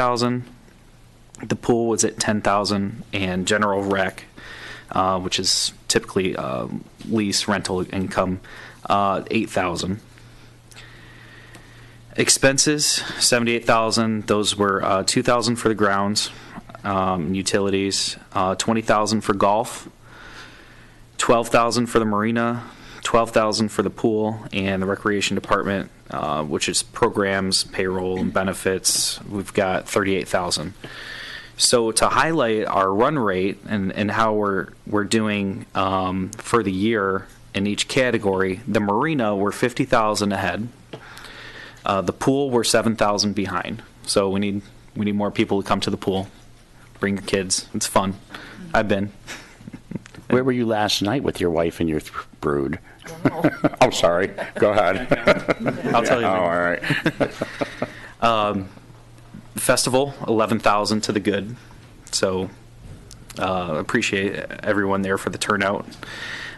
thousand. The pool was at 10,000, and general rec, which is typically lease rental income, 8,000. Expenses 78,000. Those were 2,000 for the grounds, utilities, 20,000 for golf, 12,000 for the marina, 12,000 for the pool, and the recreation department, which is programs, payroll, and benefits. We've got 38,000. So to highlight our run rate and how we're doing for the year in each category, the marina we're 50,000 ahead. The pool we're 7,000 behind. So we need more people to come to the pool. Bring your kids. It's fun. I've been. Where were you last night with your wife and your brood? Oh, sorry. Go ahead. I'll tell you. Oh, all right. Festival, 11,000 to the good. So appreciate everyone there for the turnout.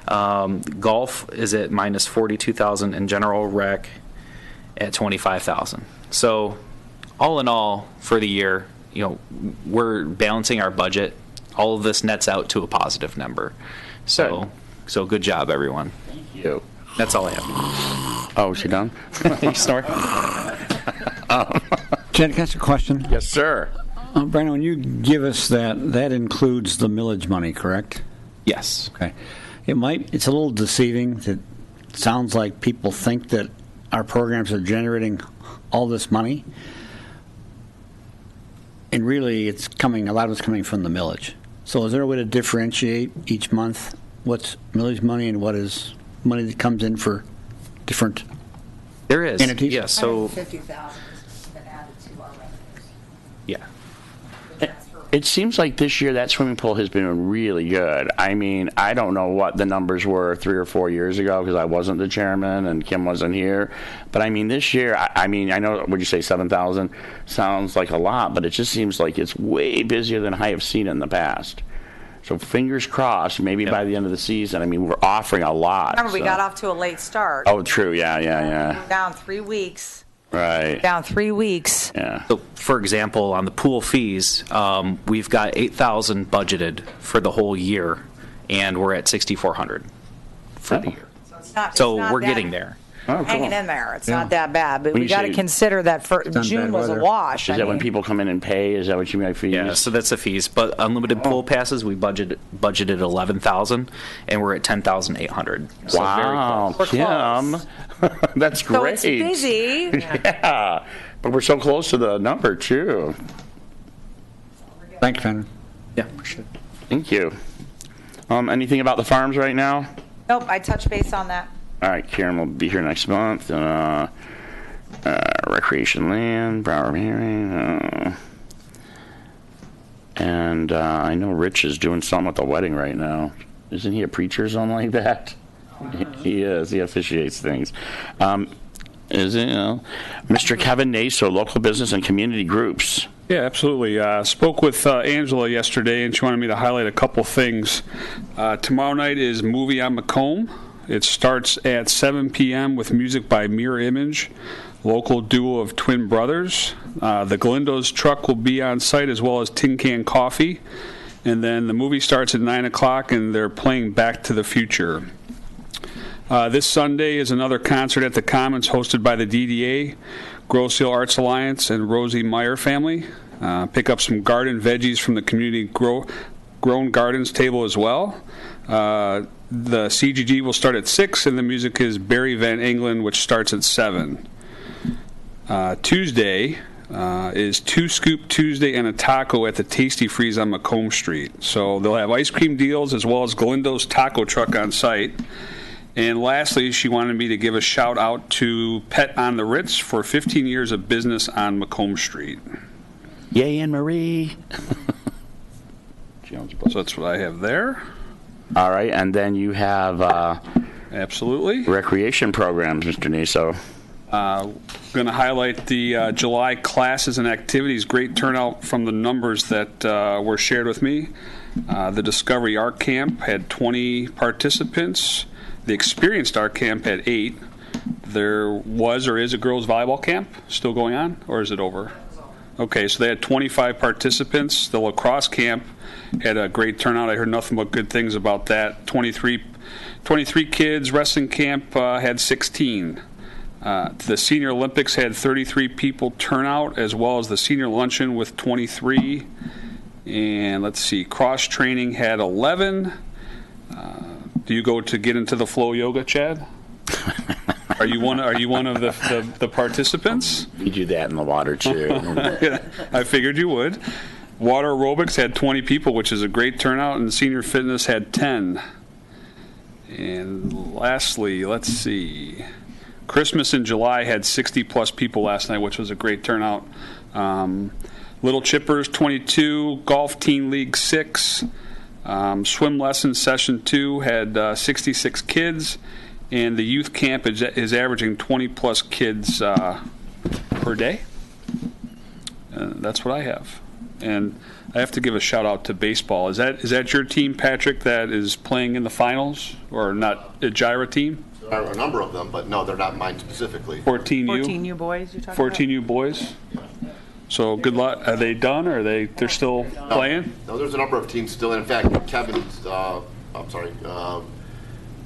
Golf is at minus 42,000, and general rec at 25,000. So all in all, for the year, we're balancing our budget. All of this nets out to a positive number. So good job, everyone. Thank you. That's all I have. Oh, is she done? You snore? Jen, can I ask a question? Yes, sir. Brandon, when you give us that includes the millage money, correct? Yes. Okay. It's a little deceiving. It sounds like people think that our programs are generating all this money, and really a lot of it's coming from the millage. So is there a way to differentiate each month what's millage money and what is money that comes in for different there is entities? Yes. So 50,000 has been added to our revenues. yeah. It seems like this year that swimming pool has been really good. I mean, I don't know what the numbers were 3 or 4 years ago because I wasn't the chairman and Kim wasn't here. But I mean, this year, I know, would you say 7,000 sounds like a lot, but it just seems like it's way busier than I have seen in the past. So fingers crossed, maybe by the end of the season. I mean, we're offering a lot. Remember, we got off to a late start. Oh, true. Yeah. We were down 3 weeks. Right. Down 3 weeks. Yeah. So, for example, on the pool fees, we've got 8,000 budgeted for the whole year, and we're at 6,400 for the year. So we're getting there. Oh, cool. Hanging in there. It's not that bad. But When we you got to say- consider that June was a weather. wash. Is that when people come in and pay? Is that what you mean by fees? Yeah, so that's the fees. But unlimited pool passes, we budgeted 11,000, and we're at 10,800. So Wow, We're Kim. That's So great. it's busy. Yeah, but we're so close to the number, too. Thanks, Brandon. Yeah, appreciate it. Thank you. Anything about the farms right now? Nope, I touched base on that. All right, Karen will be here next month. Recreation land, Brower hearing. And I know Rich is doing something at the wedding right now. Isn't he a preacher or something like that? He is. He officiates things. Is it, Mr. Kevin Naso, local business and community groups. Yeah, absolutely. Spoke with Angela yesterday, and she wanted me to highlight a couple things. Tomorrow night is Movie on Macomb. It starts at 7 p.m. with music by Mirror Image, local duo of twin brothers. The Galindo's truck will be on site, as well as Tin Can Coffee. And then the movie starts at 9 o'clock, and they're playing Back to the Future. This Sunday is another concert at the Commons hosted by the DDA, Grosse Ile Arts Alliance, and Rosie Meyer family. Pick up some garden veggies from the community grown gardens table as well. The CGG will start at 6, and the music is Barry Van Engelen, which starts at 7. Tuesday is Two Scoop Tuesday and a taco at the Tasty Freeze on Macomb Street. So they'll have ice cream deals as well as Galindo's taco truck on site. And lastly, she wanted me to give a shout out to Pet on the Ritz for 15 years of business on Macomb Street. Yay, Anne Marie. So that's what I have there. All right, and then you have Absolutely. recreation programs, Mr. Naso. Going to highlight the July classes and activities. Great turnout from the numbers that were shared with me. The Discovery Art Camp had 20 participants. The Experienced Art Camp had 8. There was or is a girls' volleyball camp still going on, or is it over? Okay, so they had 25 participants. The lacrosse camp had a great turnout. I heard nothing but good things about that. 23 kids. Wrestling camp had 16. The Senior Olympics had 33 people turn out, as well as the senior luncheon with 23. And let's see, cross training had 11. Do you get into the flow yoga, Chad? Are you one of the participants? You do that in the water too. Yeah, I figured you would. Water aerobics had 20 people, which is a great turnout, and senior fitness had 10. And lastly, let's see. Christmas in July had 60-plus people last night, which was a great turnout. Little Chippers, 22. Golf Teen League, 6. Swim lesson session 2 had 66 kids. And the youth camp is averaging 20-plus kids per day. That's what I have. And I have to give a shout-out to baseball. Is that your team, Patrick, that is playing in the finals? Or not a Gyra team? There are a number of them, but no, they're not mine specifically. 14U? 14U boys you're talking about? 14U boys? So good luck. Are they done, or they're still playing? No, there's a number of teams still. In fact,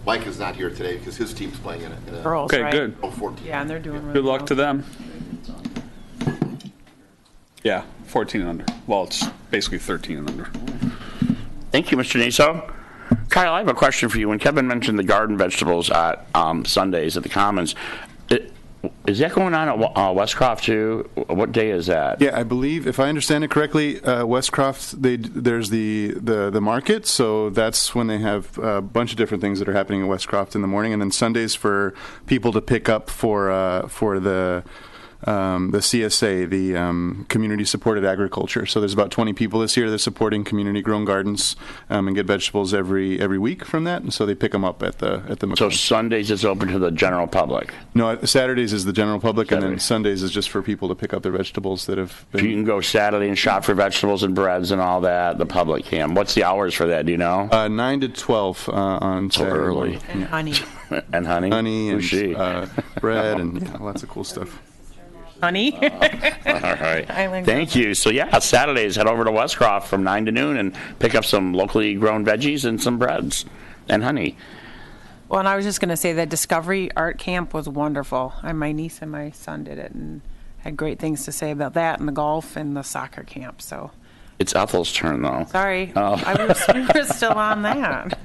Mike is not here today because his team's playing in it. Girls, Okay, right? good. 14. Yeah, and they're doing really Good luck well. to them. Yeah, 14 and under. Well, it's basically 13 and under. Thank you, Mr. Naso. Kyle, I have a question for you. When Kevin mentioned the garden vegetables at Sundays at the Commons, is that going on at Westcroft too? What day is that? Yeah, I believe, if I understand it correctly, Westcroft, there's the market, so that's when they have a bunch of different things that are happening at Westcroft in the morning, and then Sundays for people to pick up for the CSA, the Community Supported Agriculture. So there's about 20 people this year that are supporting community-grown gardens and get vegetables every week from that, and so they pick them up at the McComb. So Sundays is open to the general public. No, Saturdays is the general public, and then Saturday. Sundays is just for people to pick up their vegetables that have So you been can go Saturday and shop for vegetables and breads and all that. The public can. What's the hours for that? Do you know? 9 to 12 on So Saturday early. morning. And honey. And honey. Honey Who's she? and bread and lots of cool stuff. Honey? All right. Island Thank you. So yeah, Saturdays head over to Westcroft from 9 to noon and pick up some locally grown veggies and some breads and honey. Well, and I was just going to say that Discovery Art Camp was wonderful. And my niece and my son did it and had great things to say about that and the golf and the soccer camp. So It's Ethel's turn though. sorry, Oh. we were still on that.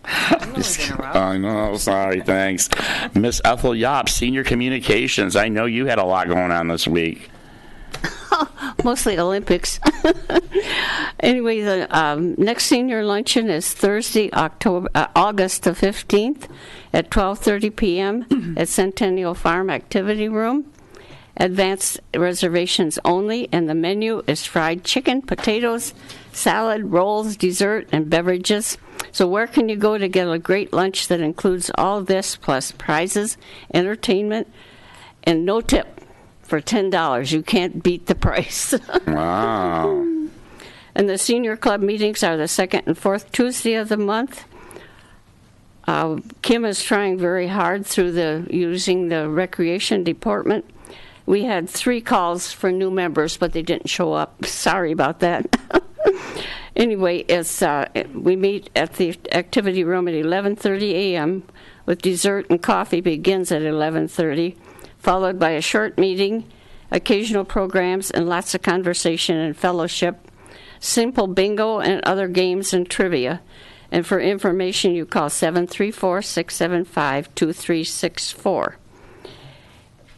I know. Sorry. Thanks, Miss Ethel Yopp, Senior Communications. I know you had a lot going on this week. Mostly Olympics. Anyway, the next senior luncheon is Thursday, August the 15th at 12:30 p.m. at Centennial Farm Activity Room. Advanced reservations only, and the menu is fried chicken, potatoes, salad, rolls, dessert, and beverages. So where can you go to get a great lunch that includes all this, plus prizes, entertainment, and no tip for $10? You can't beat the price. Wow. And the senior club meetings are the second and fourth Tuesday of the month. Kim is trying very hard through using the recreation department. We had 3 calls for new members, but they didn't show up. Sorry about that. Anyway, we meet at the activity room at 11:30 a.m. with dessert and coffee begins at 11:30, followed by a short meeting, occasional programs, and lots of conversation and fellowship, simple bingo and other games and trivia. And for information, you call 734-675-2364.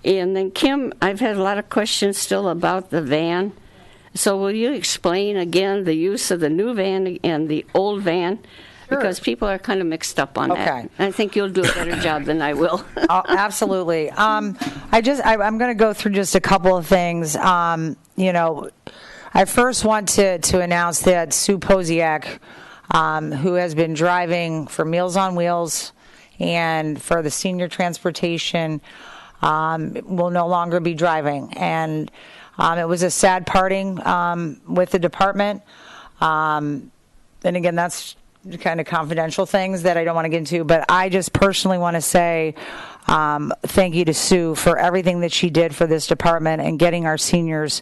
And then, Kim, I've had a lot of questions still about the van. So will you explain again the use of the new van and the old van? Sure. Because people are kind of mixed up on Okay. that. I think you'll do a better job than I will. Oh, absolutely. I'm going to go through just a couple of things. I first want to announce that Sue Posiak, who has been driving for Meals on Wheels and for the senior transportation, will no longer be driving. And it was a sad parting with the department. And again, that's kind of confidential things that I don't want to get into, but I just personally want to say thank you to Sue for everything that she did for this department and getting our seniors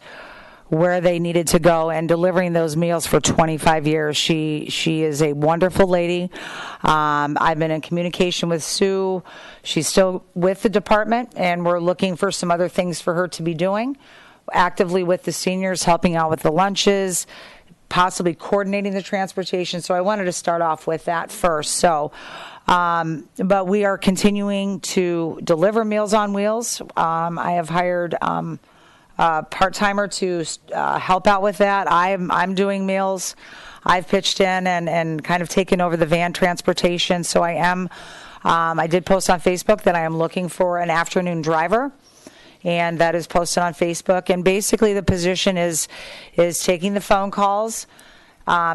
where they needed to go and delivering those meals for 25 years. She is a wonderful lady. I've been in communication with Sue. She's still with the department, and we're looking for some other things for her to be doing, actively with the seniors, helping out with the lunches, possibly coordinating the transportation. So I wanted to start off with that first. So, but we are continuing to deliver Meals on Wheels. I have hired part-timer to help out with that. I'm doing meals. I've pitched in and kind of taken over the van transportation. So I did post on Facebook that I am looking for an afternoon driver, and that is posted on Facebook. And basically the position is taking the phone calls,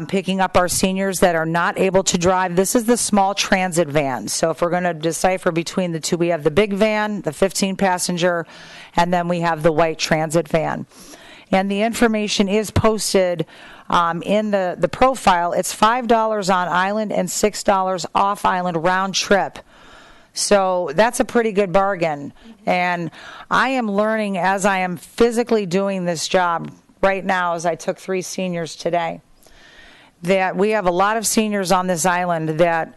picking up our seniors that are not able to drive. This is the small transit van. So if we're going to decipher between the two, we have the big van, the 15-passenger, and then we have the white transit van. And the information is posted in the profile. It's $5 on island and $6 off island round trip. So that's a pretty good bargain. And I am learning as I am physically doing this job right now, as I took 3 seniors today, that we have a lot of seniors on this island that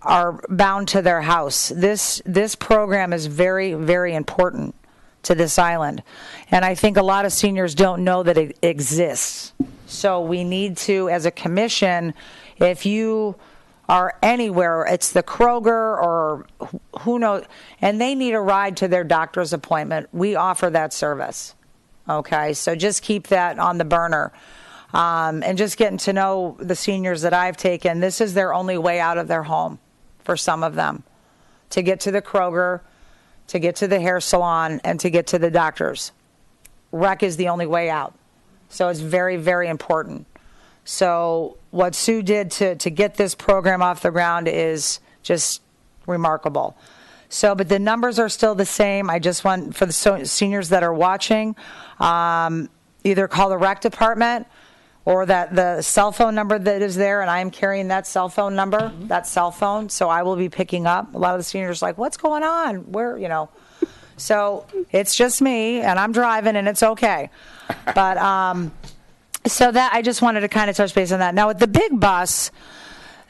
are bound to their house. This program is very, very important to this island. And I think a lot of seniors don't know that it exists. So we need to, as a commission, if you are anywhere, it's the Kroger or who knows, and they need a ride to their doctor's appointment, we offer that service. Okay, so just keep that on the burner. And just getting to know the seniors that I've taken, this is their only way out of their home for some of them, to get to the Kroger, to get to the hair salon, and to get to the doctors. Rec is the only way out. So it's very, very important. So what Sue did to get this program off the ground is just remarkable. So, but the numbers are still the same. I just want, for the seniors that are watching, either call the rec department or the cell phone number that is there, and I am carrying that cell phone number, that cell phone, so I will be picking up. A lot of the seniors are like, what's going on? Where, you know? So it's just me, and I'm driving, and it's okay. But so that, I just wanted to kind of touch base on that. Now with the big bus,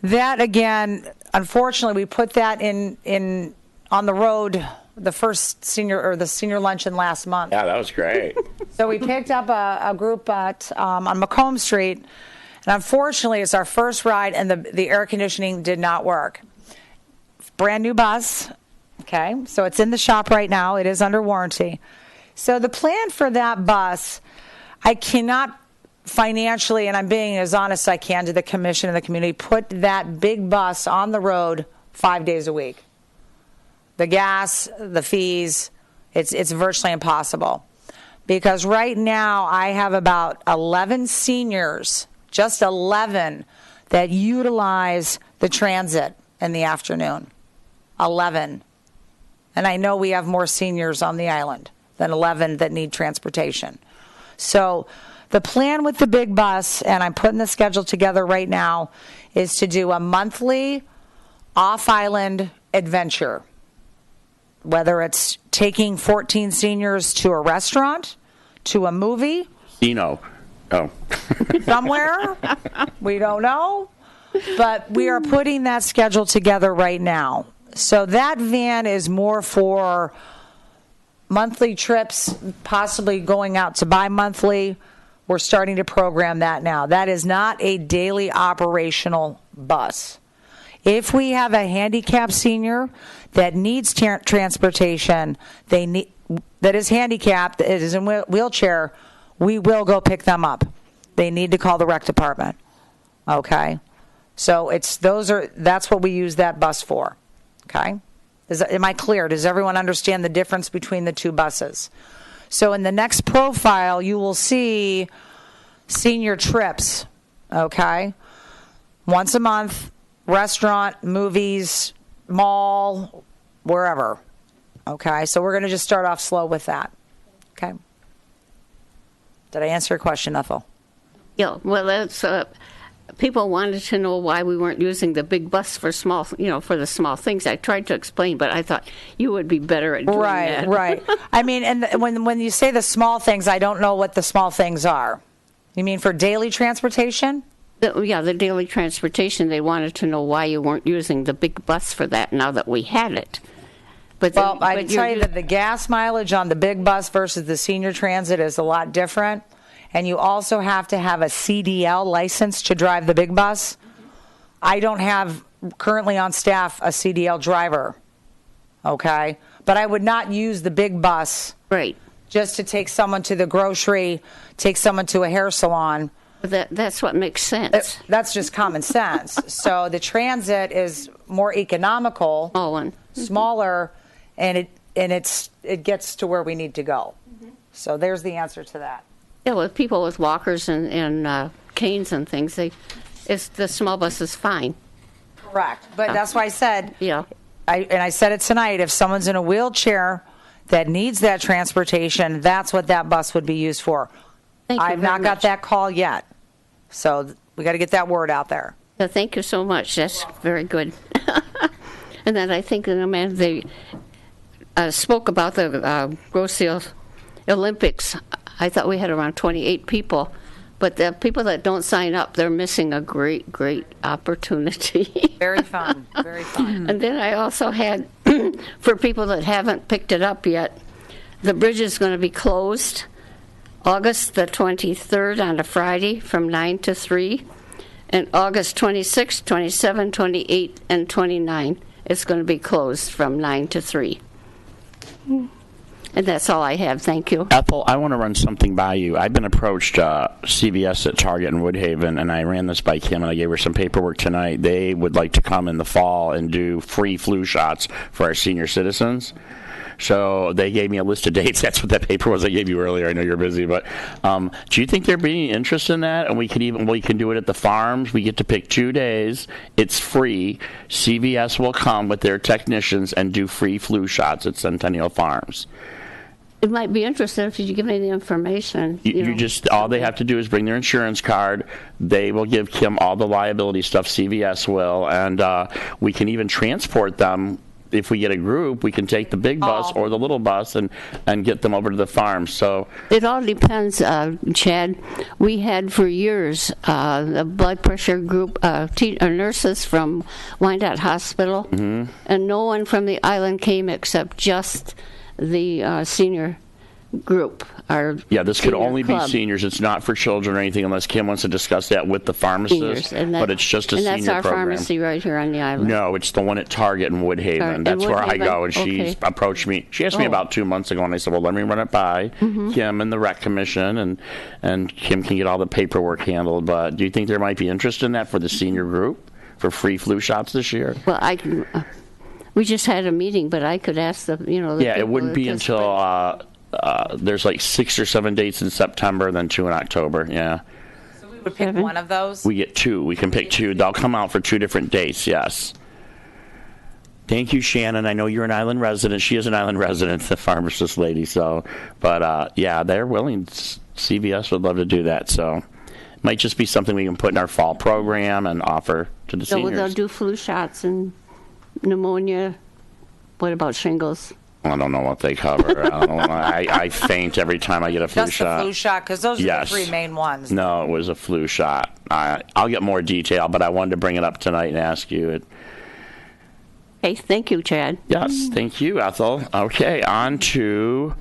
that again, unfortunately, we put that in on the road, the first senior luncheon last month. Yeah, that was great. So we picked up a group on Macomb Street, and unfortunately, it's our first ride, and the air conditioning did not work. Brand new bus, okay? So it's in the shop right now. It is under warranty. So the plan for that bus, I cannot financially, and I'm being as honest as I can to the commission and the community, put that big bus on the road 5 days a week. The gas, the fees, it's virtually impossible. Because right now I have about 11 seniors, just 11, that utilize the transit in the afternoon. 11. And I know we have more seniors on the island than 11 that need transportation. So the plan with the big bus, and I'm putting the schedule together right now, is to do a monthly off-island adventure. Whether it's taking 14 seniors to a restaurant, to a movie. Somewhere. We don't know. But we are putting that schedule together right now. So that van is more for monthly trips, possibly going out to bi-monthly. We're starting to program that now. That is not a daily operational bus. If we have a handicapped senior that needs transportation, that is handicapped, that is in wheelchair, we will go pick them up. They need to call the rec department. Okay? So that's what we use that bus for. Okay? Am I clear? Does everyone understand the difference between the two buses? So in the next profile, you will see senior trips. Okay? Once a month. Restaurant, movies, mall, wherever. Okay, so we're going to just start off slow with that. Okay. Did I answer your question, Ethel? Yeah, well, that's people wanted to know why we weren't using the big bus for small, for the small things. I tried to explain, but I thought you would be better at doing that. Right. I mean, and when you say the small things, I don't know what the small things are. You mean for daily transportation? The daily transportation. They wanted to know why you weren't using the big bus for that now that we had it. Well, I can tell you that the gas mileage on the big bus versus the senior transit is a lot different. And you also have to have a CDL license to drive the big bus. I don't have currently on staff a CDL driver, okay? But I would not use the big bus just to take someone to the grocery, take someone to a hair salon. That's what makes sense. That's just common sense. So the transit is more economical, smaller, and it gets to where we need to go. So there's the answer to that. Yeah, with people with walkers and canes and things, the small bus is fine. Correct. But that's why I said, I said it tonight, if someone's in a wheelchair that needs that transportation, that's what that bus would be used for. I've not got that call yet. So we got to get that word out there. Yeah, thank you so much. That's very good. And then I think they spoke about the Grosse Olympics. I thought we had around 28 people. But the people that don't sign up, they're missing a great, great opportunity. Very fun. Very fun. And then I also had, for people that haven't picked it up yet, the bridge is going to be closed August the 23rd on a Friday from 9 to 3. And August 26, 27, 28, and 29, it's going to be closed from 9 to 3. And that's all I have. Thank you. Ethel, I want to run something by you. I've been approached CVS at Target in Woodhaven, and I ran this by Kim, and I gave her some paperwork tonight. They would like to come in the fall and do free flu shots for our senior citizens. So they gave me a list of dates. That's what that paper was I gave you earlier. I know you're busy, but do you think there'd be any interest in that? And we can do it at the farms. We get to pick 2 days. It's free. CVS will come with their technicians and do free flu shots at Centennial Farms. It might be interesting if you give me the information. You just, all they have to do is bring their insurance card. They will give Kim all the liability stuff, CVS will, and we can even transport them. If we get a group, we can take the big bus or the little bus and get them over to the farm. So it all depends, Chad. We had for years a blood pressure group, nurses from Wyandotte Hospital, and no one from the island came except just the senior group. This could only be seniors. It's not for children or anything unless Kim wants to discuss that with the pharmacist. But it's just a senior program. And that's our pharmacy right here on the island. No, it's the one at Target in Woodhaven. That's where I go. And she's approached me. She asked me about 2 months ago, and I said, well, let me run it by Kim and the Rec Commission, and Kim can get all the paperwork handled. But do you think there might be interest in that for the senior group for free flu shots this year? Well, we just had a meeting, but I could ask the it wouldn't be until there's like 6 or 7 dates in September, then 2 in October. Yeah. So we would pick one of those? We get 2. We can pick 2. They'll come out for 2 different dates, yes. Thank you, Shannon. I know you're an island resident. She is an island resident, the pharmacist lady. So, but they're willing. CVS would love to do that. So, it might just be something we can put in our fall program and offer to the seniors. So they'll do flu shots and pneumonia. What about shingles? I don't know what they cover. I faint every time I get a flu shot. Just the flu shot, because those are the 3 main ones. No, it was a flu shot. I'll get more detail, but I wanted to bring it up tonight and ask you. Hey, thank you, Chad. Yes, thank you, Ethel. Okay, on to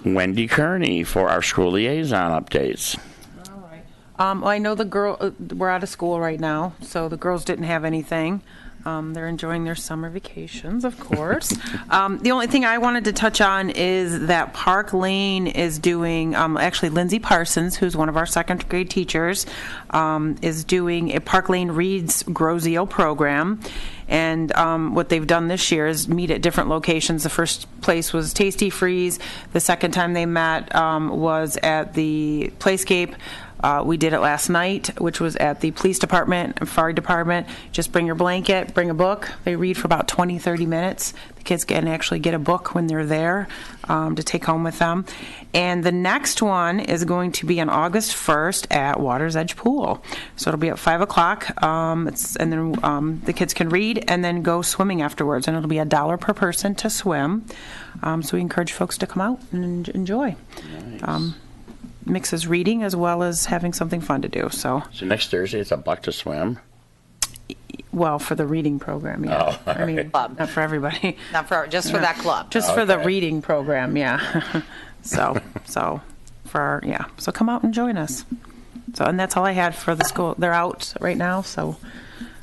Wendy Kearney for our school liaison updates. All right. I know we're out of school right now, so the girls didn't have anything. They're enjoying their summer vacations, of course. The only thing I wanted to touch on is that Park Lane is doing, actually Lindsay Parsons, who's one of our second grade teachers, is doing a Park Lane Reads Grozio program. And what they've done this year is meet at different locations. The first place was Tasty Freeze. The second time they met was at the Playscape. We did it last night, which was at the police department and fire department. Just bring your blanket, bring a book. They read for about 20, 30 minutes. The kids can actually get a book when they're there to take home with them. And the next one is going to be on August 1st at Water's Edge Pool. So it'll be at 5 o'clock. And then the kids can read and then go swimming afterwards. And it'll be $1 per person to swim. So we encourage folks to come out and enjoy. Nice. Mixes reading as well as having something fun to do. So next Thursday, it's $1 to swim. well, for the reading program, yeah. Oh, I mean, not for everybody. Not for, just for that club. Just for the reading program, yeah. So come out and join us. So, and that's all I had for the school. They're out right now, so.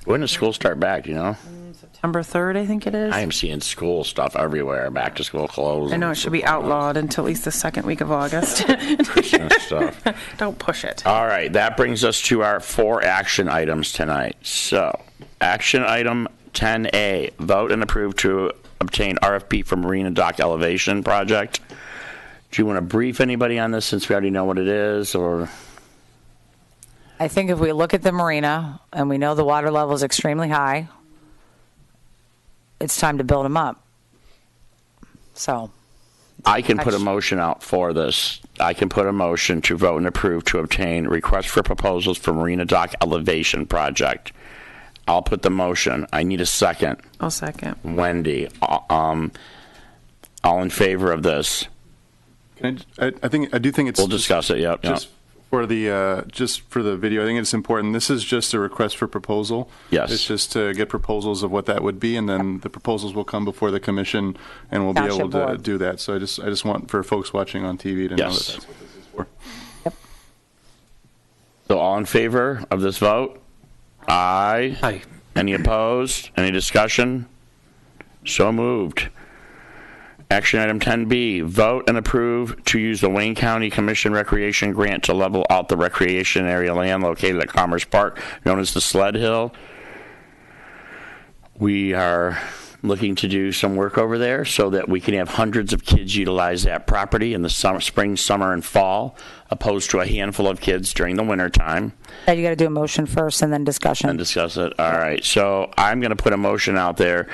When does school start back, you know? September 3rd, I think it is. I am seeing school stuff everywhere, back to school clothes. I know it should be outlawed until at least the second week of August. Christmas stuff. Don't push it. All right, that brings us to our 4 action items tonight. So, action item 10A, vote and approve to obtain RFP for Marina Dock Elevation Project. Do you want to brief anybody on this since we already know what it is, or? I think if we look at the marina and we know the water level is extremely high, it's time to build them up. So. I can put a motion out for this. I can put a motion to vote and approve to obtain request for proposals for Marina Dock Elevation Project. I'll put the motion. I need a second. I'll second. Wendy, all in favor of this? I do think it's. We'll discuss it. Yep. Just for the video, I think it's important. This is just a request for proposal. Yes. It's just to get proposals of what that would be, and then the proposals will come before the commission, and we'll be able to do that. So I just want for folks watching on TV to know that that's what this is for. Yep. So all in favor of this vote? Aye. Aye. Any opposed? Any discussion? So moved. Action item 10B, vote and approve to use the Wayne County Commission Recreation Grant to level out the recreation area land located at Commerce Park, known as the Sled Hill. We are looking to do some work over there so that we can have hundreds of kids utilize that property in the spring, summer, and fall, opposed to a handful of kids during the winter time. You got to do a motion first and then discussion. And discuss it. All right. So I'm going to put a motion out there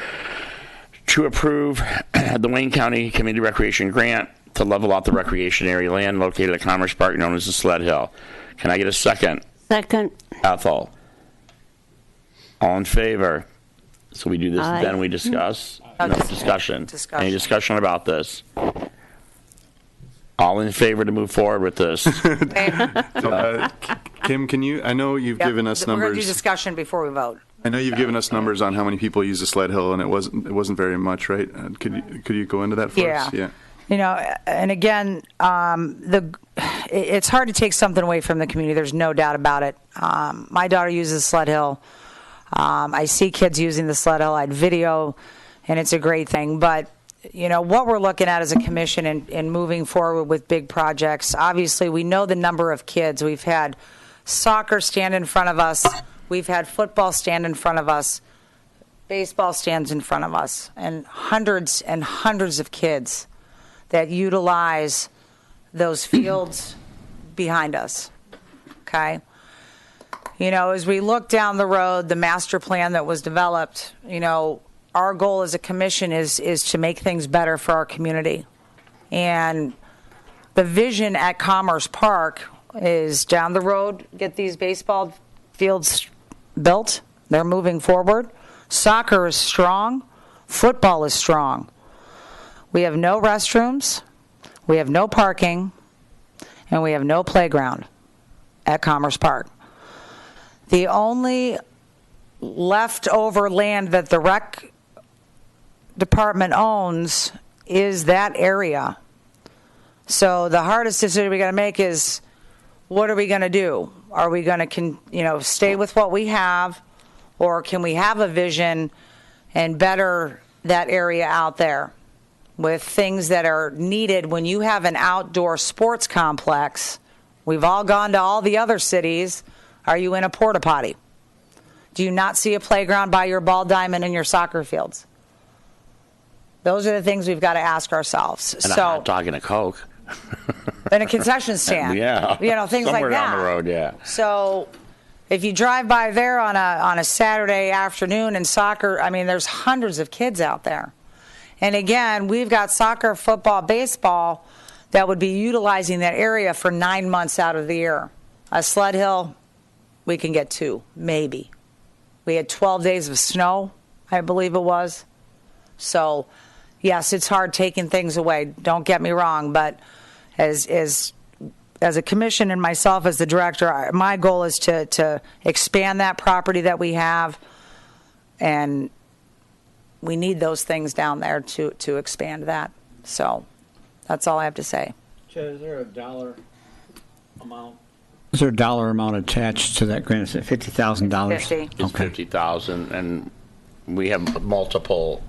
to approve the Wayne County Community Recreation Grant to level out the recreation area land located at Commerce Park, known as the Sled Hill. Can I get a second? Second. Ethel. All in favor? So we do this, Aye. then we discuss? No, No, discussion. discussion. Any discussion about this? All in favor to move forward with this? Kim, can you? I know you've given us We're going to do numbers. discussion before we vote. I know you've given us numbers on how many people use the Sled Hill, and it wasn't very much, right? Could you go into that for us? Yeah. You know, and again, it's hard to take something away from the community. There's no doubt about it. My daughter uses Sled Hill. I see kids using the Sled Hill. I had video, and it's a great thing. But, you know, what we're looking at as a commission and moving forward with big projects, obviously we know the number of kids. We've had soccer stand in front of us. We've had football stand in front of us. Baseball stands in front of us. And hundreds of kids that utilize those fields behind us. Okay? You know, as we look down the road, the master plan that was developed, you know, our goal as a commission is to make things better for our community. And the vision at Commerce Park is down the road, get these baseball fields built. They're moving forward. Soccer is strong. Football is strong. We have no restrooms. We have no parking. And we have no playground at Commerce Park. The only leftover land that the rec department owns is that area. So the hardest decision we got to make is, what are we going to do? Are we going to, stay with what we have, or can we have a vision and better that area out there with things that are needed when you have an outdoor sports complex? We've all gone to all the other cities. Are you in a porta potty? Do you not see a playground by your ball diamond and your soccer fields? Those are the things we've got to ask ourselves. And a hot dog and a Coke. and a concession stand. Yeah. Things like Somewhere that. down the road, yeah. So if you drive by there on a Saturday afternoon in soccer, I mean, there's hundreds of kids out there. And again, we've got soccer, football, baseball that would be utilizing that area for 9 months out of the year. A Sled Hill, we can get 2, maybe. We had 12 days of snow, I believe it was. So, yes, it's hard taking things away. Don't get me wrong, but as a commission and myself as the director, my goal is to expand that property that we have, and we need those things down there to expand that. So that's all I have to say. Is there a dollar amount? Is there a dollar amount attached to that grant? Is it $50,000? 50. It's Okay. 50,000, and we have multiple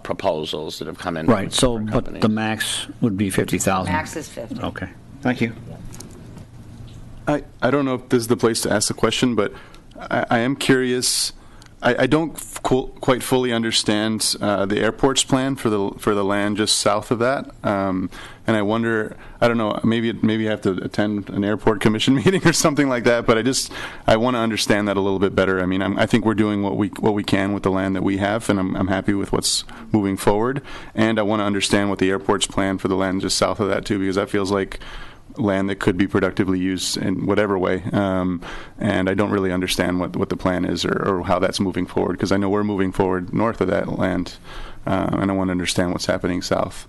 proposals that have come in. Right. from So, different but companies. the max would be 50,000. Max is 50. Okay. Thank you. I don't know if this is the place to ask the question, but I am curious. I don't quite fully understand the airport's plan for the land just south of that, and I wonder. I don't know. Maybe I have to attend an airport commission meeting or something like that. But I want to understand that a little bit better. I mean, I think we're doing what we can with the land that we have, and I'm happy with what's moving forward. And I want to understand what the airport's plan for the land just south of that too, because that feels like land that could be productively used in whatever way, and I don't really understand what the plan is or how that's moving forward, because I know we're moving forward north of that land, and I want to understand what's happening south.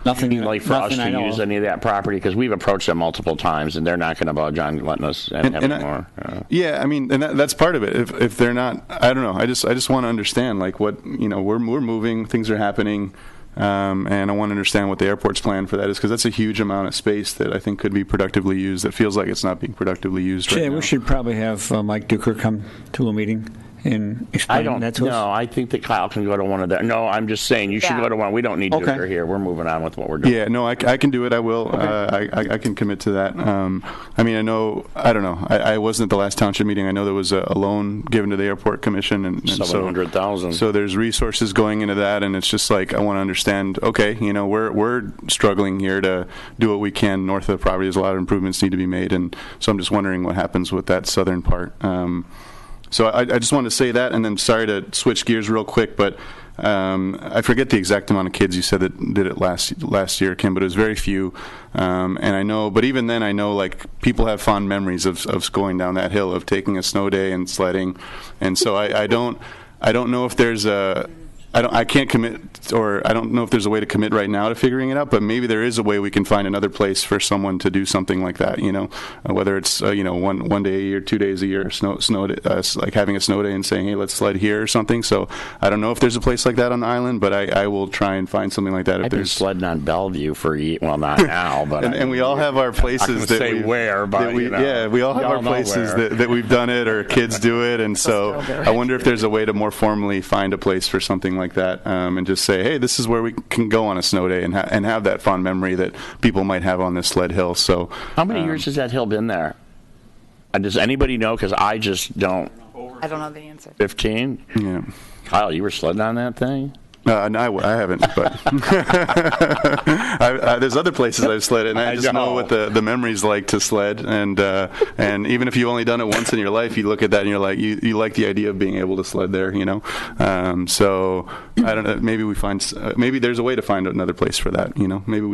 Nothing Like for us nothing I to know use of. any of that property, because we've approached them multiple times, and they're not going to budge on letting us have any more. Yeah, I mean, and that's part of it. If they're not, I don't know. I just want to understand, like, what, we're moving, things are happening. And I want to understand what the airport's plan for that is, because that's a huge amount of space that I think could be productively used. That feels like it's not being productively used right Jay, now. we should probably have Mike Duker come to a meeting and I explain don't that to us. know. I think that Kyle can go to one of their. No, I'm just saying you should Yeah. go to one. We don't need Okay. Duker here. We're moving on with what we're doing. Yeah, no, I can do it. I will. I can commit to that. I mean, I don't know. I wasn't at the last township meeting. I know there was a loan given to the airport commission, and so 700,000. So there's resources going into that, and it's just like I want to understand. Okay, we're struggling here to do what we can north of the property. There's a lot of improvements need to be made, and so I'm just wondering what happens with that southern part. So I just wanted to say that, and then sorry to switch gears real quick, but I forget the exact amount of kids you said that did it last year, Kim, but it was very few. And I know, but even then, I know like people have fond memories of going down that hill, of taking a snow day and sledding, and so I don't know if there's I can't commit, or I don't know if there's a way to commit right now to figuring it out, but maybe there is a way we can find another place for someone to do something like that, whether it's, one day a year, 2 days a year, like having a snow day and saying, hey, let's sled here or something. So I don't know if there's a place like that on the island, but I will try and find something like that. If I've been there's sledding on Bellevue for well, not now, but and we all have our places that say where, but we all have our places that we've done it, or kids do it, and so I wonder if there's a way to more formally find a place for something like that, and just say, hey, this is where we can go on a snow day and have that fond memory that people might have on this sled hill. So how many years has that hill been there? Does anybody know? Because I just don't. I don't know the answer. 15? Yeah. Kyle, you were sledding on that thing? No, I haven't, but there's other places I've sled, and I just know what the memory's like to sled, and even if you've only done it once in your life, you look at that and you're like, you like the idea of being able to sled there, So I don't know. Maybe we find maybe there's a way to find another place for that. Maybe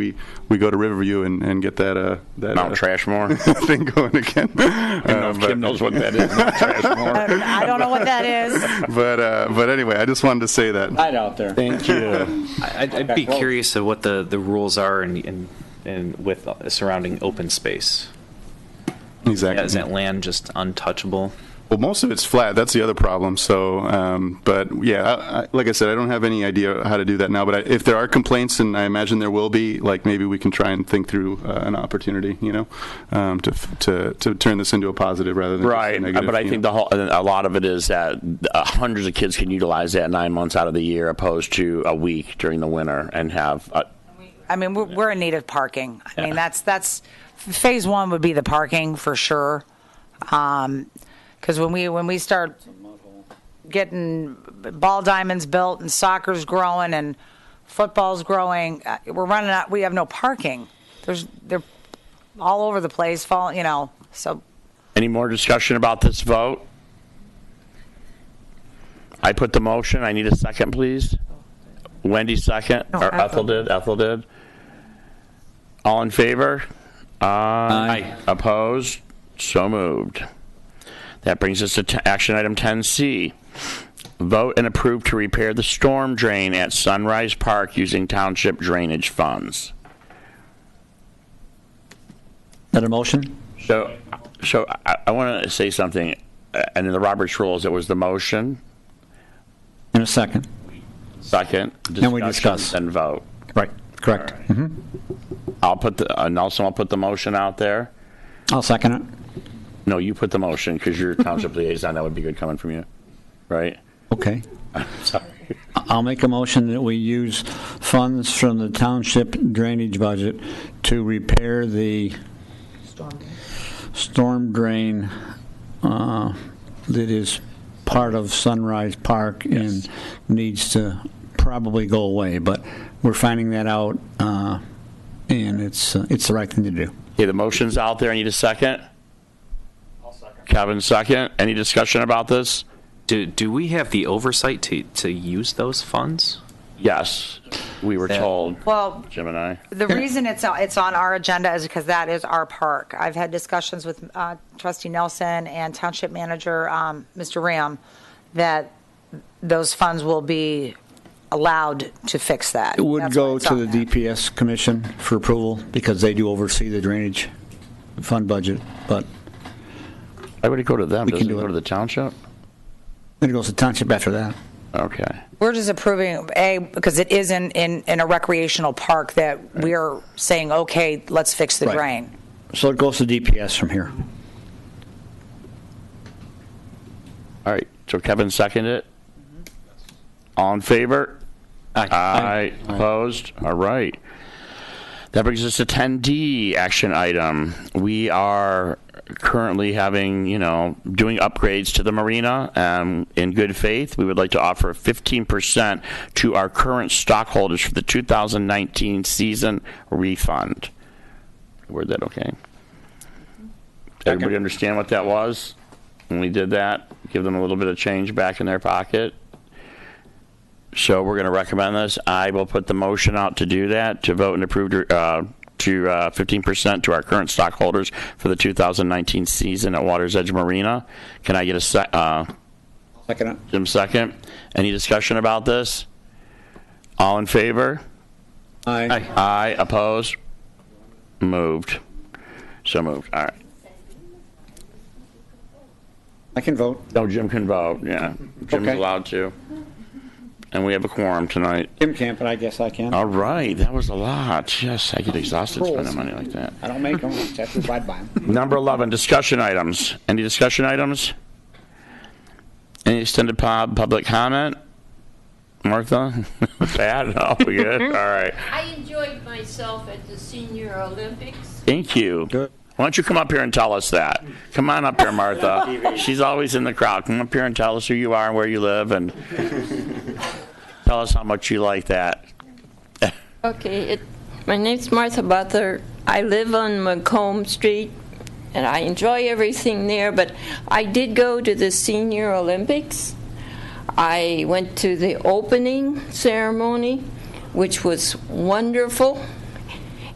we go to Riverview and get that Mount Trashmore thing going again. I don't know if Kim knows what that is. Mount Trashmore. I don't know what that is. But anyway, I just wanted to say that. Right out there. Thank you. I'd be curious of what the rules are and with surrounding open space. Exactly. Is that land just untouchable? Well, most of it's flat. That's the other problem. So, but yeah, like I said, I don't have any idea how to do that now. But if there are complaints, and I imagine there will be, like maybe we can try and think through an opportunity, to turn this into a positive rather than Right, just a negative, but I think a lot of it is that hundreds of kids can utilize that 9 months out of the year, opposed to a week during the winter, and have. I mean, we're in need of parking. I mean, that's phase one would be the parking for sure. Because when we start getting ball diamonds built and soccer's growing and football's growing, we're running out. We have no parking. all over the place, so. Any more discussion about this vote? I put the motion. I need a second, please. Wendy second, No, or Ethel did. Ethel did. All in favor? Aye. Opposed? So moved. That brings us to action item 10C. Vote and approve to repair the storm drain at Sunrise Park using township drainage funds. That a motion? So I want to say something. And in the Roberts rules, it was the motion, In a second. second, Then we discuss. and vote. Right, correct. I'll put Nelson will put the motion out there. I'll second it. No, you put the motion because you're township liaison. That would be good coming from you, right? Okay. Sorry. I'll make a motion that we use funds from the township drainage budget to repair the storm drain that is part of Sunrise Park and needs to probably go away. But we're finding that out, and it's the right thing to do. Okay, the motion's out there. I need a second. I'll second. Kevin, second. Any discussion about this? Do we have the oversight to use those funds? Yes, we were told. Well, Jim and I. the reason it's on our agenda is because that is our park. I've had discussions with Trustee Nelson and Township Manager Mr. Ram that those funds will be allowed to fix that. It would That's go why it's to on the there. DPS Commission for approval because they do oversee the drainage fund budget, but Why would it go to them? We Doesn't can it do go it. to the township? then it goes to township after that. Okay. We're just approving, because it is in a recreational park that we're saying, okay, let's fix the Right. drain. So it goes to DPS from here. All right. So Kevin seconded it. All in favor? Aye. Opposed? All right. That brings us to 10D action item. We are currently having, doing upgrades to the marina. In good faith, we would like to offer 15% to our current stockholders for the 2019 season refund. Word that okay? Everybody understand what that was? When we did that, give them a little bit of change back in their pocket. So we're going to recommend this. I will put the motion out to do that, to vote and approve to 15% to our current stockholders for the 2019 season at Water's Edge Marina. Can I get a Second it. Jim second? Any discussion about this? All in favor? Aye. Aye. Opposed? Moved. So moved. All right. I can vote. No, Jim can vote. Yeah. Jim's Okay. allowed to. And we have a quorum tonight. Jim can't, but I guess I can. All right, that was a lot. Yes, I get exhausted Rules. spending money like that. I don't make them. Just have to abide by them. Number 11, discussion items. Any discussion items? Any extended public comment? Martha? Bad? Oh, we good? All right. I enjoyed myself at the Senior Olympics. Thank you. Good. Why don't you come up here and tell us that? Come on up here, Martha. She's always in the crowd. Come up here and tell us who you are and where you live, and tell us how much you like that. Okay, my name's Martha Butler. I live on Macomb Street, and I enjoy everything there, but I did go to the Senior Olympics. I went to the opening ceremony, which was wonderful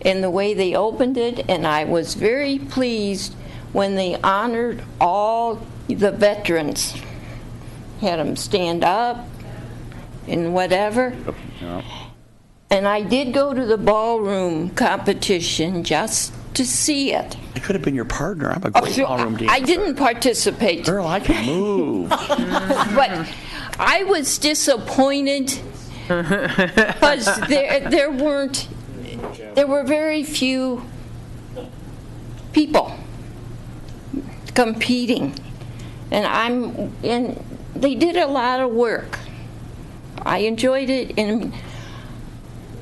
in the way they opened it, and I was very pleased when they honored all the veterans. Had them stand up and whatever. And I did go to the ballroom competition just to see it. I could have been your partner. I'm a great ballroom dancer. I didn't participate. Girl, I can move. But I was disappointed because there were very few people competing, and they did a lot of work. I enjoyed it, and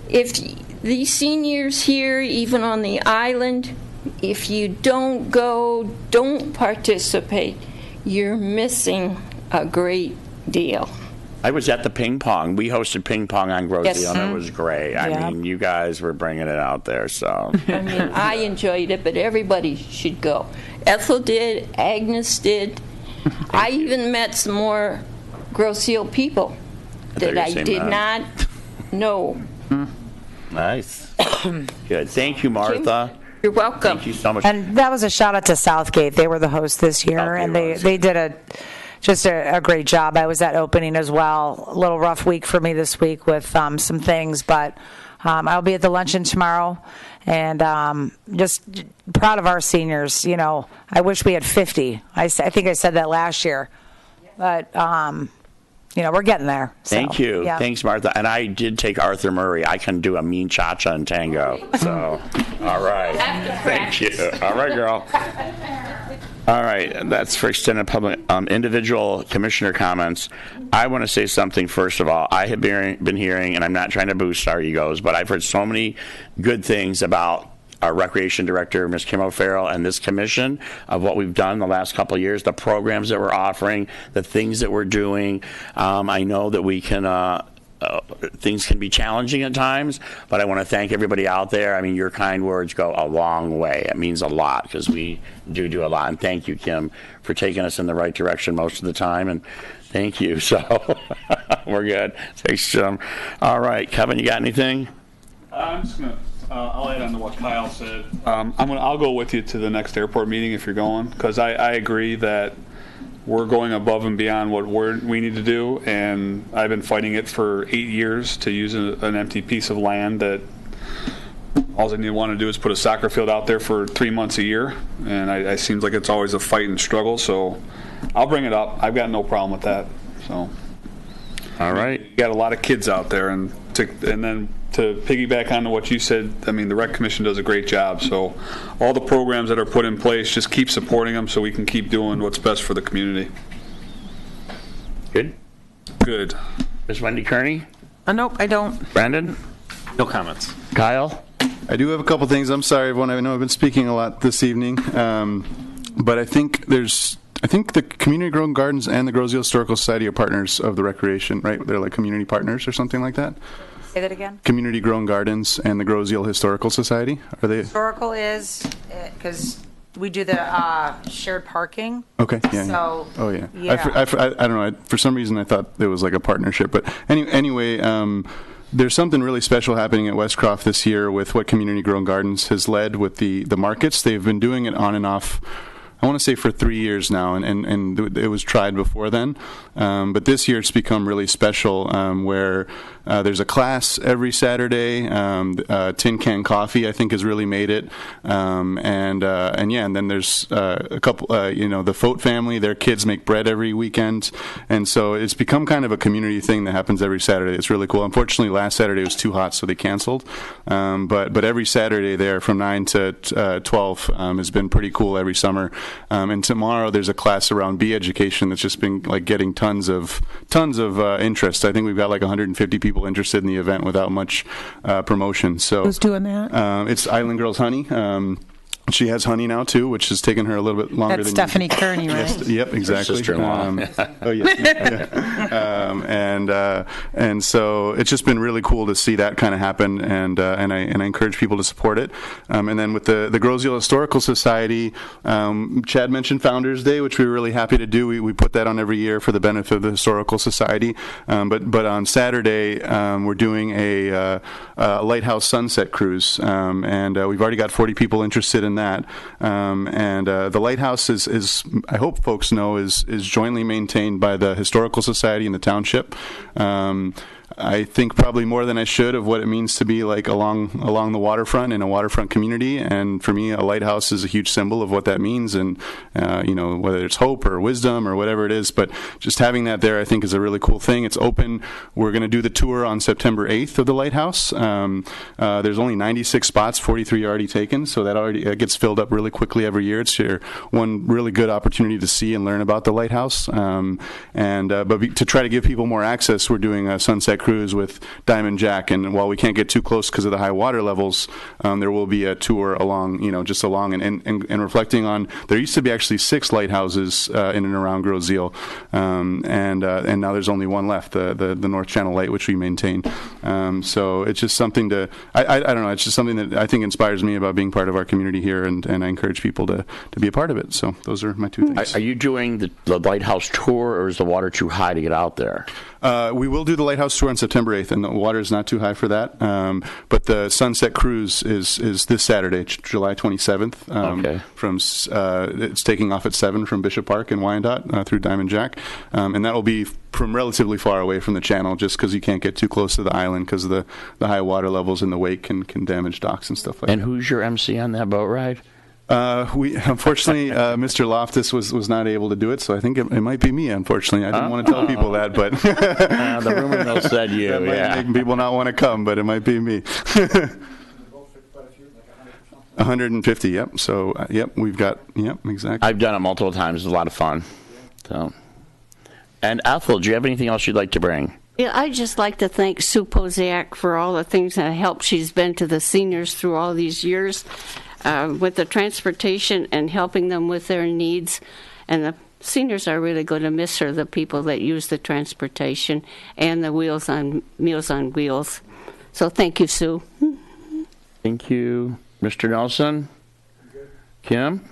if these seniors here, even on the island, if you don't go, don't participate, you're missing a great deal. I was at the ping pong. We hosted ping pong on Grosio, Yes. and it was great. I Yeah. mean, you guys were bringing it out there, so. I mean, I enjoyed it, but everybody should go. Ethel did, Agnes did. I even met some more Grosio people that I did not know. Nice. Good. Thank you, Martha. You're welcome. Thank you so much. And that was a shout out to Southgate. They were the host this year, Southgate and they, was. they did a great job. I was at opening as well. A little rough week for me this week with some things, but I'll be at the luncheon tomorrow, and just proud of our seniors. You know, I wish we had 50. I think I said that last year, but you know, we're getting there. So, Thank you. yeah. Thanks, Martha. And I did take Arthur Murray. I can do a mean cha-cha and tango. So, all right. Thank you. All right, girl. All right. That's for extended public individual commissioner comments. I want to say something first of all. I have been hearing, and I'm not trying to boost our egos, but I've heard so many good things about our recreation director, Ms. Kim O'Farrell, and this commission of what we've done the last couple of years, the programs that we're offering, the things that we're doing. I know that we can, things can be challenging at times, but I want to thank everybody out there. I mean, your kind words go a long way. It means a lot because we do a lot. And thank you, Kim, for taking us in the right direction most of the time. And thank you. So we're good. Thanks, Jim. All right, Kevin, you got anything? I'm just gonna. I'll add on to what Kyle said. I'll go with you to the next airport meeting if you're going, because I agree that we're going above and beyond what we need to do, and I've been fighting it for 8 years to use an empty piece of land that all I want to do is put a soccer field out there for 3 months a year, and it seems like it's always a fight and struggle. So I'll bring it up. I've got no problem with that. So. All right. You got a lot of kids out there, and then to piggyback on to what you said, I mean, the Rec Commission does a great job. So all the programs that are put in place, just keep supporting them so we can keep doing what's best for the community. Good. Good. Ms. Wendy Kearney? Nope, I don't. Brandon? No comments. Kyle? I do have a couple things. I'm sorry, everyone. I know I've been speaking a lot this evening, but I think the Community Grown Gardens and the Grosio Historical Society are partners of the recreation, right? They're like community partners or something like that. Say that again. Community Grown Gardens and the Grosio Historical Society, are they? Historical is because we do the shared parking. Okay. Yeah. So, Oh yeah. yeah. I don't know. For some reason, I thought there was like a partnership, but anyway. There's something really special happening at Westcroft this year with what Community Grown Gardens has led with the markets. They've been doing it on and off, I want to say for 3 years now, and it was tried before then. But this year it's become really special where there's a class every Saturday. Tin Can Coffee, I think, has really made it. And then there's a couple, the Fote family, their kids make bread every weekend. And so it's become kind of a community thing that happens every Saturday. It's really cool. Unfortunately, last Saturday was too hot, so they canceled. But every Saturday there from 9 to 12 has been pretty cool every summer. And tomorrow there's a class around bee education that's just been like getting tons of interest. I think we've got like 150 people interested in the event without much promotion. So Who's doing that? it's Island Girls Honey. She has honey now too, which has taken her a little bit longer That's than Stephanie Kearney, right? Yes, yep, exactly. sister-in-law. Oh yes. Yeah. And so it's just been really cool to see that kind of happen, and I encourage people to support it. And then with the Grosio Historical Society, Chad mentioned Founders Day, which we were really happy to do. We put that on every year for the benefit of the Historical Society. But on Saturday we're doing a Lighthouse Sunset Cruise, and we've already got 40 people interested in that. The lighthouse is I hope folks know is jointly maintained by the Historical Society and the township. I think probably more than I should of what it means to be like along the waterfront in a waterfront community. And for me, a lighthouse is a huge symbol of what that means, and whether it's hope or wisdom or whatever it is. But just having that there, I think, is a really cool thing. It's open. We're going to do the tour on September 8th of the lighthouse. There's only 96 spots, 43 already taken, so that gets filled up really quickly every year. It's one really good opportunity to see and learn about the lighthouse. But to try to give people more access, we're doing a sunset Cruz with Diamond Jack. And while we can't get too close because of the high water levels, there will be a tour along, just along and reflecting on, there used to be actually 6 lighthouses in and around Gros Isles, and now there's only one left, the North Channel Light, which we maintain. So it's just something to, I don't know, it's just something that I think inspires me about being part of our community here, and I encourage people to be a part of it. So those are my 2 things. Are you doing the lighthouse tour, or is the water too high to get out there? We will do the lighthouse tour on September 8th, and the water is not too high for that. But the Sunset Cruise is this Saturday, July 27th. Okay. It's taking off at 7 from Bishop Park in Wyandotte through Diamond Jack, and that will be from relatively far away from the channel, just because you can't get too close to the island because of the high water levels in the wake can damage docks and stuff like that. And who's your MC on that boat ride? We unfortunately, Mr. Loftus was not able to do it, so I think it might be me. Unfortunately, I didn't want to tell people that, but the rumor mill said you. That might make people not want to come, but it might be me. 150. Yep. So yep, we've got exactly. I've done it multiple times. It's a lot of fun. So, and Ethel, do you have anything else you'd like to bring? Yeah, I'd just like to thank Sue Posiak for all the things and help she's been to the seniors through all these years. With the transportation and helping them with their needs. And the seniors are really going to miss her, the people that use the transportation and the Meals on Wheels. So thank you, Sue. Thank you. Mr. Nelson? Kim?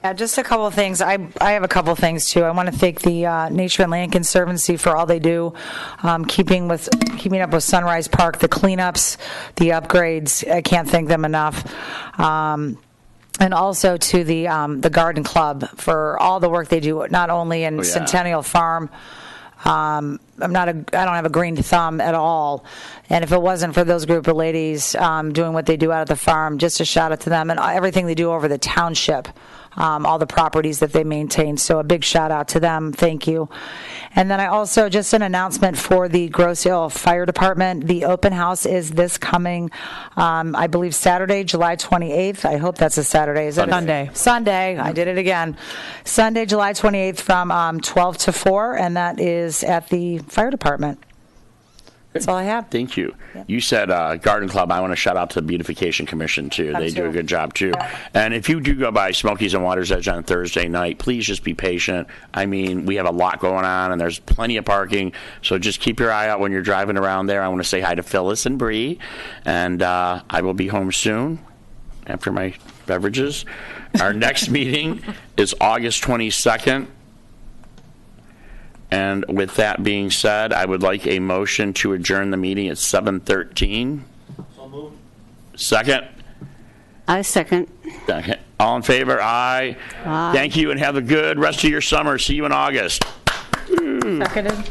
Yeah, just a couple of things. I have a couple of things, too. I want to thank the Nature and Land Conservancy for all they do, keeping up with Sunrise Park, the cleanups, the upgrades. I can't thank them enough. And also to the Garden Club for all the work they do, not only in Centennial Farm. I don't have a green thumb at all. And if it wasn't for those group of ladies doing what they do out at the farm, just a shout out to them and everything they do over the township. All the properties that they maintain. So a big shout out to them. Thank you. And then I also, just an announcement for the Gros Isles Fire Department. The open house is this coming, I believe, Saturday, July 28th. I hope that's a Saturday. Is it Sunday. Sunday. I did it again. Sunday, July 28th from 12 to 4, and that is at the fire department. That's all I have. Thank you. Yeah. You said Garden Club. I want to shout out to the Beautification Commission, too. They do a good job, too. And if you do go by Smokies and Water's Edge on Thursday night, please just be patient. I mean, we have a lot going on, and there's plenty of parking. So just keep your eye out when you're driving around there. I want to say hi to Phyllis and Bree. And I will be home soon after my beverages. Our next meeting is August 22nd. And with that being said, I would like a motion to adjourn the meeting at 7:13. So moved. Second? I second. Second. All in favor? Aye. Aye. Thank you, and have a good rest of your summer. See you in August. Seconded.